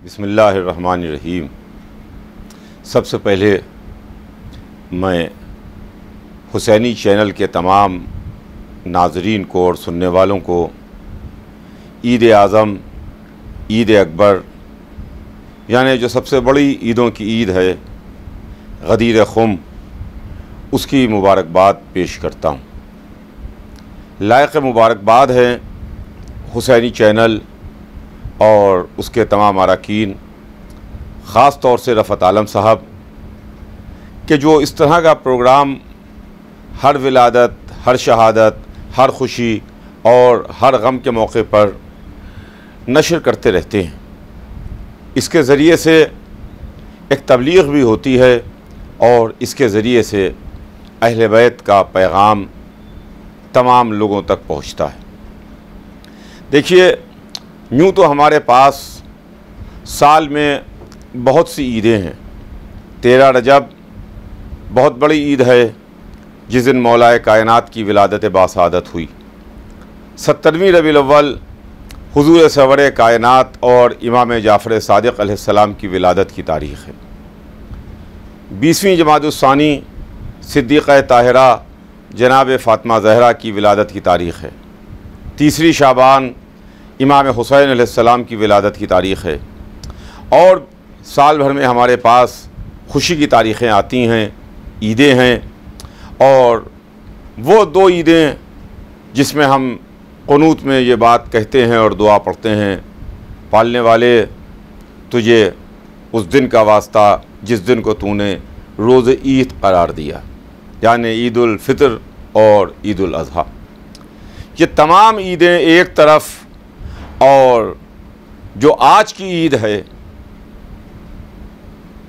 بسم اللہ الرحمن الرحیم۔ سب سے پہلے میں حسینی چینل کے تمام ناظرین کو اور سننے والوں کو عید اعظم، عید اکبر، یعنی جو سب سے بڑی عیدوں کی عید ہے غدیر خم، اس کی مبارکباد پیش کرتا ہوں۔ لائق مبارکباد ہے حسینی چینل اور اس کے تمام اراکین، خاص طور سے رفعت عالم صاحب، کہ جو اس طرح کا پروگرام ہر ولادت، ہر شہادت، ہر خوشی اور ہر غم کے موقع پر نشر کرتے رہتے ہیں۔ اس کے ذریعے سے ایک تبلیغ بھی ہوتی ہے اور اس کے ذریعے سے اہل بیت کا پیغام تمام لوگوں تک پہنچتا ہے۔ دیکھیے، یوں تو ہمارے پاس سال میں بہت سی عیدیں ہیں۔ 13 رجب بہت بڑی عید ہے، جس دن مولا کائنات کی ولادت باسعادت ہوئی۔ 17ویں ربیع الاول حضور سرور کائنات اور امام جعفر صادق علیہ السلام کی ولادت کی تاریخ ہے۔ 20ویں جمادی الثانی صدیقہ طاہرہ جناب فاطمہ زہرا کی ولادت کی تاریخ ہے۔ 3 شعبان امام حسین علیہ السلام کی ولادت کی تاریخ ہے۔ اور سال بھر میں ہمارے پاس خوشی کی تاریخیں آتی ہیں، عیدیں ہیں، اور وہ 2 عیدیں جس میں ہم قنوت میں یہ بات کہتے ہیں اور دعا پڑھتے ہیں، پالنے والے تجھے اس دن کا واسطہ جس دن کو تو نے روز عید قرار دیا، یعنی عید الفطر اور عید الاضحیٰ۔ یہ تمام عیدیں ایک طرف، اور جو آج کی عید ہے،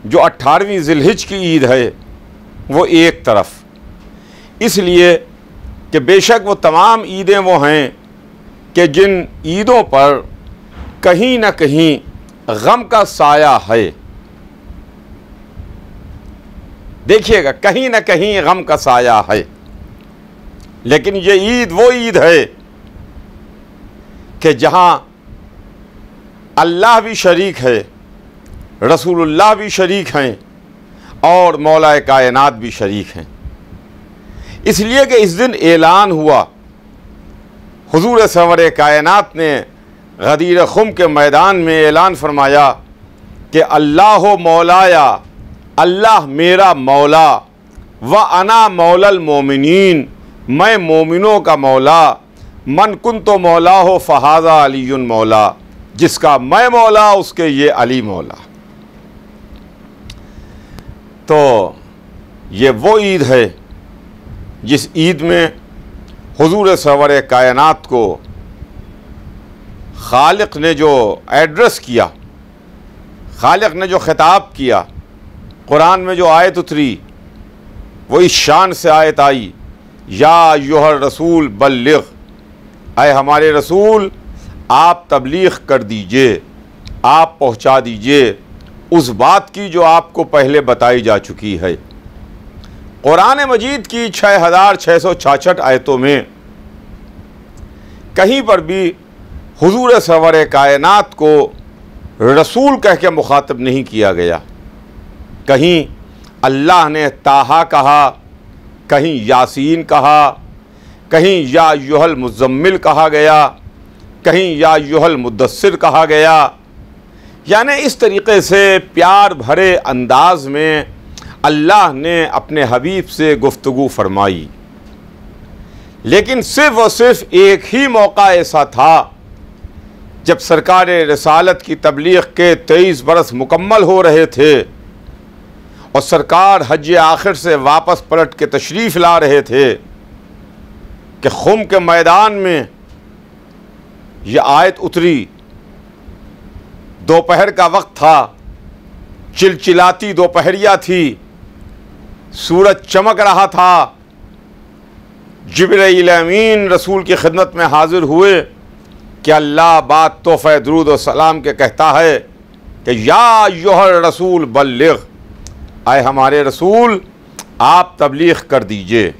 جو 18ویں ذی الحجہ کی عید ہے، وہ ایک طرف، اس لیے کہ بے شک وہ تمام عیدیں وہ ہیں کہ جن عیدوں پر کہیں نہ کہیں غم کا سایہ ہے۔ دیکھیے گا، کہیں نہ کہیں غم کا سایہ ہے، لیکن یہ عید وہ عید ہے کہ جہاں اللہ بھی شریک ہے، رسول اللہ بھی شریک ہیں، اور مولا کائنات بھی شریک ہیں۔ اس لیے کہ اس دن اعلان ہوا، حضور سرور کائنات نے غدیر خم کے میدان میں اعلان فرمایا کہ اللہ مولایا، اللہ میرا مولا، وَأَنَا مَوْلَى الْمُؤْمِنِينَ، میں مومنوں کا مولا، من کنت مولا ہو فہذا علی مولا، جس کا میں مولا اس کے یہ علی مولا۔ تو یہ وہ عید ہے جس عید میں حضور سرور کائنات کو خالق نے جو ایڈریس کیا، خالق نے جو خطاب کیا، قرآن میں جو آیت اتری، وہ اس شان سے آیت آئی، یا ایھا الرسول بلغ، اے ہمارے رسول آپ تبلیغ کر دیجئے، آپ پہنچا دیجئے اس بات کی جو آپ کو پہلے بتائی جا چکی ہے۔ قرآن مجید کی 6666 آیتوں میں کہیں پر بھی حضور سرور کائنات کو رسول کہہ کے مخاطب نہیں کیا گیا۔ کہیں اللہ نے طٰہٰ کہا، کہیں یاسین کہا، کہیں یا ایھا المزمل کہا گیا، کہیں یا ایھا المدثر کہا گیا، یعنی اس طریقے سے پیار بھرے انداز میں اللہ نے اپنے حبیب سے گفتگو فرمائی۔ لیکن صرف اور صرف ایک ہی موقع ایسا تھا جب سرکار رسالت کی تبلیغ کے 23 برس مکمل ہو رہے تھے اور سرکار حج آخر سے واپس پلٹ کے تشریف لا رہے تھے کہ خم کے میدان میں یہ آیت اتری۔ دوپہر کا وقت تھا، چلچلاتی دوپہریہ تھی، سورج چمک رہا تھا۔ جبرائیل امین رسول کی خدمت میں حاضر ہوئے کہ اللہ بات تحفہ درود و سلام کے کہتا ہے کہ یا ایھا الرسول بلغ، اے ہمارے رسول آپ تبلیغ کر دیجئے،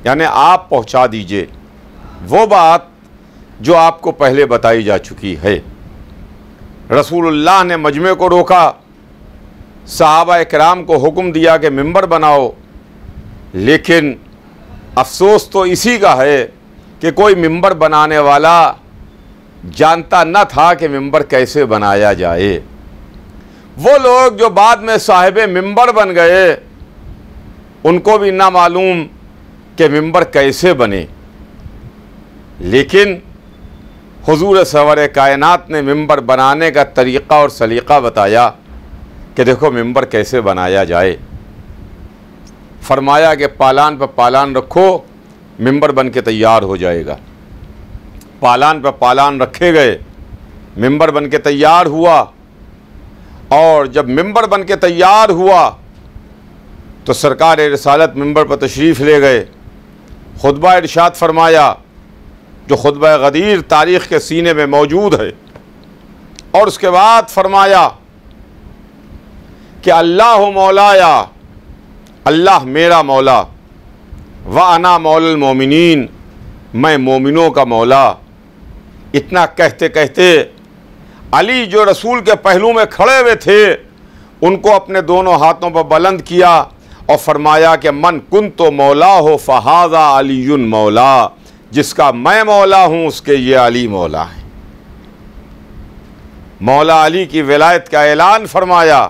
یعنی آپ پہنچا دیجئے وہ بات جو آپ کو پہلے بتائی جا چکی ہے۔ رسول اللہ نے مجمع کو روکا، صحابہ کرام کو حکم دیا کہ ممبر بناؤ، لیکن افسوس تو اسی کا ہے کہ کوئی ممبر بنانے والا جانتا نہ تھا کہ ممبر کیسے بنایا جائے۔ وہ لوگ جو بعد میں صاحب ممبر بن گئے ان کو بھی نہ معلوم کہ ممبر کیسے بنے، لیکن حضور سرور کائنات نے ممبر بنانے کا طریقہ اور سلیقہ بتایا کہ دیکھو ممبر کیسے بنایا جائے۔ فرمایا کہ پالان پہ پالان رکھو، ممبر بن کے تیار ہو جائے گا۔ پالان پہ پالان رکھے گئے، ممبر بن کے تیار ہوا، اور جب ممبر بن کے تیار ہوا تو سرکار رسالت ممبر پر تشریف لے گئے، خطبہ ارشاد فرمایا جو خطبہ غدیر تاریخ کے سینے میں موجود ہے، اور اس کے بعد فرمایا کہ اللہ مولایا، اللہ میرا مولا، وَأَنَا مَوْلَى الْمُؤْمِنِينَ، میں مومنوں کا مولا۔ اتنا کہتے کہتے علی جو رسول کے پہلو میں کھڑے ہوئے تھے ان کو اپنے دونوں ہاتھوں پر بلند کیا اور فرمایا کہ من کنت مولا ہو فہذا علی مولا، جس کا میں مولا ہوں اس کے یہ علی مولا ہے۔ مولا علی کی ولایت کا اعلان فرمایا،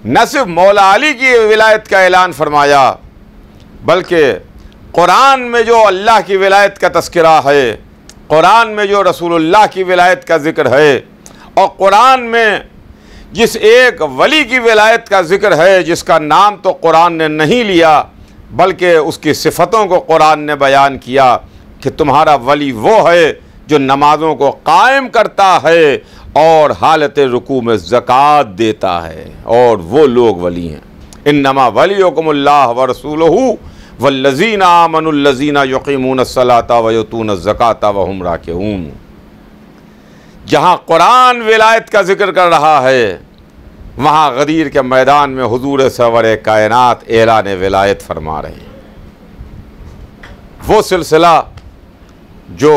نہ صرف مولا علی کی ولایت کا اعلان فرمایا بلکہ قرآن میں جو اللہ کی ولایت کا تذکرہ ہے، قرآن میں جو رسول اللہ کی ولایت کا ذکر ہے، اور قرآن میں جس ایک ولی کی ولایت کا ذکر ہے جس کا نام تو قرآن نے نہیں لیا بلکہ اس کی صفتوں کو قرآن نے بیان کیا کہ تمہارا ولی وہ ہے جو نمازوں کو قائم کرتا ہے اور حالت رکوع میں زکوٰۃ دیتا ہے، اور وہ لوگ ولی ہیں۔ انما ولیکم اللہ ورسولہ والذین آمنوا الذین یقیمون الصلاۃ ویؤتون الزکاۃ وہم راکعون۔ جہاں قرآن ولایت کا ذکر کر رہا ہے وہاں غدیر کے میدان میں حضور سرور کائنات اعلان ولایت فرما رہے ہیں۔ وہ سلسلہ جو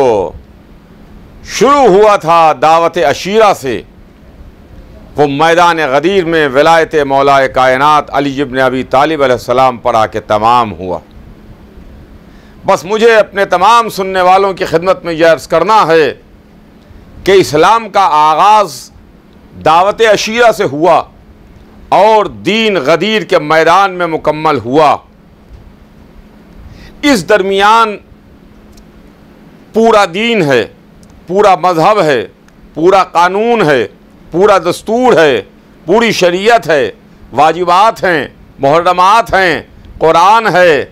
شروع ہوا تھا دعوت عشیرہ سے، وہ میدان غدیر میں ولایت مولا کائنات علی ابن ابی طالب علیہ السلام پر آ کے تمام ہوا۔ بس مجھے اپنے تمام سننے والوں کی خدمت میں یہ عرض کرنا ہے کہ اسلام کا آغاز دعوت عشیرہ سے ہوا اور دین غدیر کے میدان میں مکمل ہوا۔ اس درمیان پورا دین ہے، پورا مذہب ہے، پورا قانون ہے، پورا دستور ہے، پوری شریعت ہے، واجبات ہیں، محرمات ہیں، قرآن ہے،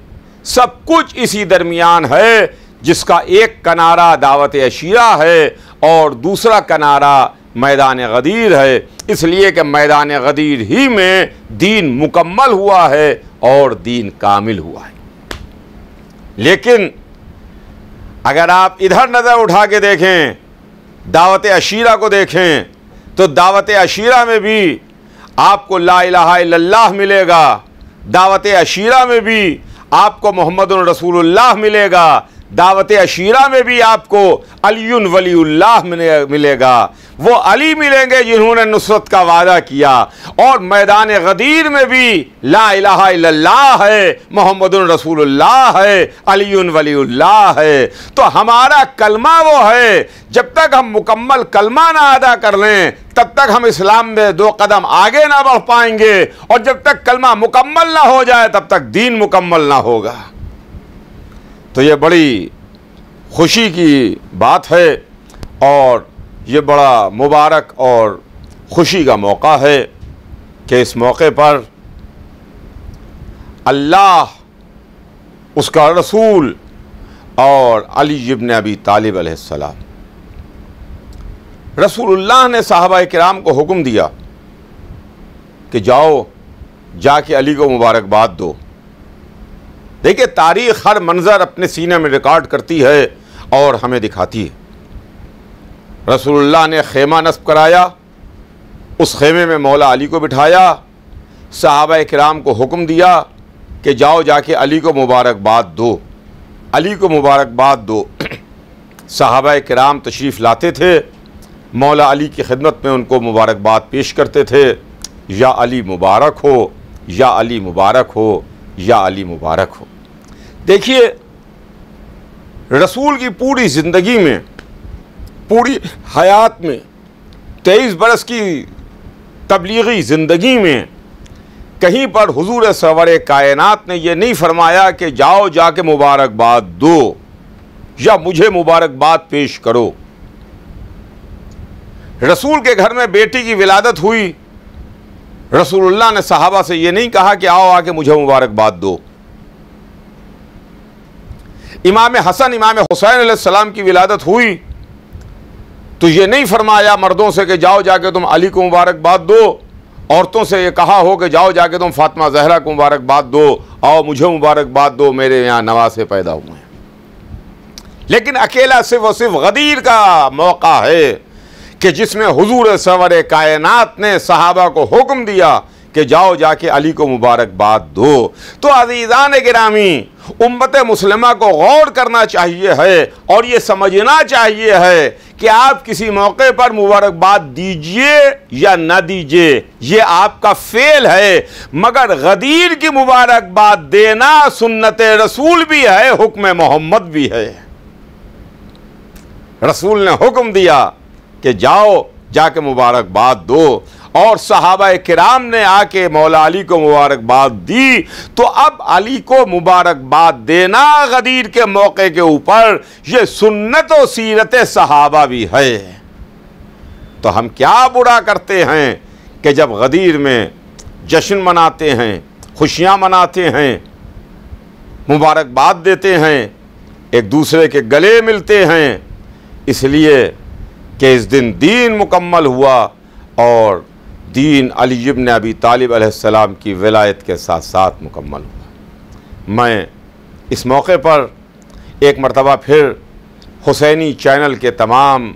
سب کچھ اسی درمیان ہے، جس کا ایک کنارہ دعوت عشیرہ ہے اور دوسرا کنارہ میدان غدیر ہے، اس لیے کہ میدان غدیر ہی میں دین مکمل ہوا ہے اور دین کامل ہوا ہے۔ لیکن اگر آپ ادھر نظر اٹھا کے دیکھیں، دعوت عشیرہ کو دیکھیں، تو دعوت عشیرہ میں بھی آپ کو لا الہ الا اللہ ملے گا، دعوت عشیرہ میں بھی آپ کو محمد رسول اللہ ملے گا، دعوت عشیرہ میں بھی آپ کو علی ولی اللہ ملے گا، وہ علی ملیں گے جنہوں نے نصرت کا وعدہ کیا، اور میدان غدیر میں بھی لا الہ الا اللہ ہے، محمد رسول اللہ ہے، علی ولی اللہ ہے۔ تو ہمارا کلمہ وہ ہے، جب تک ہم مکمل کلمہ نہ ادا کر لیں تب تک ہم اسلام میں دو قدم آگے نہ بڑھ پائیں گے، اور جب تک کلمہ مکمل نہ ہو جائے تب تک دین مکمل نہ ہوگا۔ تو یہ بڑی خوشی کی بات ہے اور یہ بڑا مبارک اور خوشی کا موقع ہے کہ اس موقع پر اللہ، اس کا رسول اور علی ابن ابی طالب علیہ السلام، رسول اللہ نے صحابہ کرام کو حکم دیا کہ جاؤ جا کے علی کو مبارکباد دو۔ دیکھیں تاریخ ہر منظر اپنے سینے میں ریکارڈ کرتی ہے اور ہمیں دکھاتی ہے۔ رسول اللہ نے خیمہ نصب کرایا، اس خیمے میں مولا علی کو بٹھایا، صحابہ کرام کو حکم دیا کہ جاؤ جا کے علی کو مبارکباد دو، علی کو مبارکباد دو۔ صحابہ کرام تشریف لاتے تھے، مولا علی کی خدمت میں ان کو مبارکباد پیش کرتے تھے، یا علی مبارک ہو، یا علی مبارک ہو، یا علی مبارک ہو۔ دیکھیے، رسول کی پوری زندگی میں، پوری حیات میں، 23 برس کی تبلیغی زندگی میں کہیں پر حضور سرور کائنات نے یہ نہیں فرمایا کہ جاؤ جا کے مبارکباد دو یا مجھے مبارکباد پیش کرو۔ رسول کے گھر میں بیٹی کی ولادت ہوئی، رسول اللہ نے صحابہ سے یہ نہیں کہا کہ آؤ آ کے مجھے مبارکباد دو۔ امام حسن امام حسین علیہ السلام کی ولادت ہوئی تو یہ نہیں فرمایا مردوں سے کہ جاؤ جا کے تم علی کو مبارکباد دو، عورتوں سے یہ کہا ہو کہ جاؤ جا کے تم فاطمہ زہرا کو مبارکباد دو، آؤ مجھے مبارکباد دو، میرے یہاں نواسے پیدا ہوئے ہیں۔ لیکن اکیلا صرف اور صرف غدیر کا موقع ہے کہ جس میں حضور سرور کائنات نے صحابہ کو حکم دیا کہ جاؤ جا کے علی کو مبارکباد دو۔ تو عزیزان گرامی، امت مسلمہ کو غور کرنا چاہیے ہے اور یہ سمجھنا چاہیے ہے کہ آپ کسی موقع پر مبارکباد دیجئے یا نہ دیجئے، یہ آپ کا فعل ہے، مگر غدیر کی مبارکباد دینا سنت رسول بھی ہے، حکم محمد بھی ہے۔ رسول نے حکم دیا کہ جاؤ جا کے مبارکباد دو، اور صحابہ کرام نے آ کے مولا علی کو مبارکباد دی، تو اب علی کو مبارکباد دینا غدیر کے موقع کے اوپر یہ سنت و سیرت صحابہ بھی ہے۔ تو ہم کیا برا کرتے ہیں کہ جب غدیر میں جشن مناتے ہیں، خوشیاں مناتے ہیں، مبارکباد دیتے ہیں، ایک دوسرے کے گلے ملتے ہیں، اس لیے کہ اس دن دین مکمل ہوا اور دین علی ابن ابی طالب علیہ السلام کی ولایت کے ساتھ ساتھ مکمل ہوا۔ میں اس موقع پر ایک مرتبہ پھر حسینی چینل کے تمام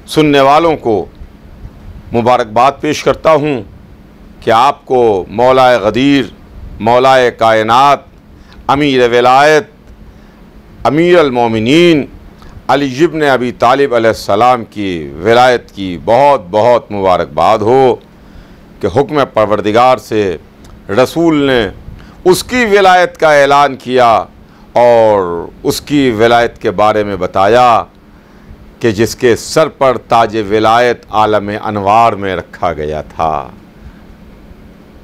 سننے والوں کو مبارکباد پیش کرتا ہوں کہ آپ کو مولا غدیر، مولا کائنات، امیر ولایت، امیر المومنین علی ابن ابی طالب علیہ السلام کی ولایت کی بہت بہت مبارکباد ہو کہ حکم پروردگار سے رسول نے اس کی ولایت کا اعلان کیا اور اس کی ولایت کے بارے میں بتایا کہ جس کے سر پر تاج ولایت عالم انوار میں رکھا گیا تھا۔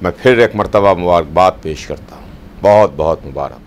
میں پھر ایک مرتبہ مبارکباد پیش کرتا ہوں، بہت بہت مبارک۔